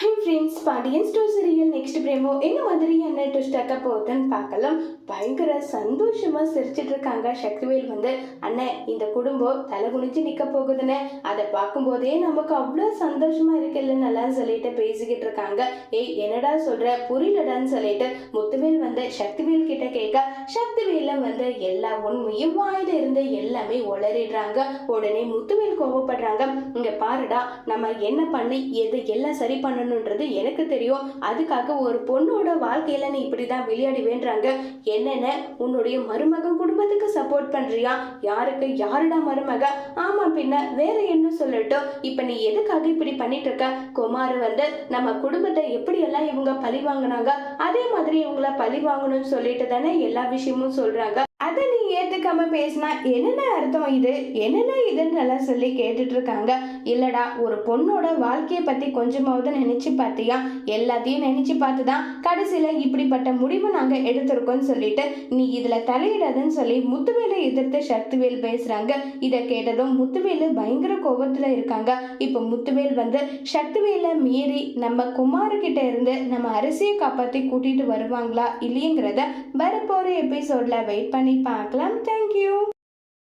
High friends, Pandian store serial next promo என்ன மாதிரியான twist ஆக்க போகுதுன்னு பார்க்கலாம். பயங்கர சந்தோஷமா சிரிச்சிட்டு இருக்காங்க சக்திவேல் அண்ணன் இந்த குடும்பம் தலை குனிஞ்சு நிக்க போகுதுன்னு அதை பார்க்கும்போதே நமக்கு அவ்வளோ சந்தோஷமா இருக்குல்லன்னு சொல்லிட்டு பேசிக்கிட்டு இருக்காங்க. ஏய் என்னடா சொல்ற புரியலடான்னு சொல்லிட்டு முத்துவேல் சக்திவேல் கிட்ட கேட்க சக்திவேல எல்லா உண்மையும் வாயில இருந்து எல்லாமே உளறிடுறாங்க. உடனே முத்துவேல் கோவப்படுறாங்க. இங்க பாருடா, நம்ம என்ன பண்ணி எது எல்லாம் சரி பண்ணணும்ன்றது எனக்கு தெரியும். அதுக்காக ஒரு பொண்ணோட வாழ்க்கையில நீ இப்படிதான் விளையாடுவேன்றாங்க. என்னென்ன உன்னுடைய மருமகன் குடும்பத்துக்கு சப்போர்ட் பண்றியா? யாருக்கு யாருடா மருமக? ஆமா பின்ன வேற என்ன சொல்லட்டும். இப்ப நீ எதுக்காக இப்படி பண்ணிட்டு இருக்க? குமார் நம்ம குடும்பத்தை எப்படி எல்லாம் இவங்க பழி வாங்கினாங்க, அதே மாதிரி இவங்கள பழி வாங்கணும்னு சொல்லிட்டு தானே எல்லா விஷயமும் சொல்றாங்க. அதை நீ ஏத்துக்காம பேசினா என்னென்ன அர்த்தம்? இது என்னென்ன இதுன்னு சொல்லி கேட்டுட்டு இருக்காங்க. இல்லடா, ஒரு பொண்ணோட வாழ்க்கையை பத்தி கொஞ்சமாவது நினைச்சு பார்த்தியா? எல்லாத்தையும் நினைச்சு பார்த்துதான் கடைசியில இப்படிப்பட்ட முடிவு நாங்க எடுத்திருக்கோம்னு சொல்லிட்டு நீ இதுல தலையிடாதுன்னு சொல்லி முத்துவேலை எதிர்த்து சக்திவேல் பேசுறாங்க. இதை கேட்டதும் முத்துவேலு பயங்கர கோபத்துல இருக்காங்க. இப்ப முத்துவேல் சக்திவேலை மீறி நம்ம குமார்கிட்ட இருந்து நம்ம அரசியை காப்பாத்தி கூட்டிட்டு வருவாங்களா இல்லையங்கிறத வரப்போற எபிசோட்ல வெயிட் பண்ணி பார்க்கலாம். தேங்க்யூ.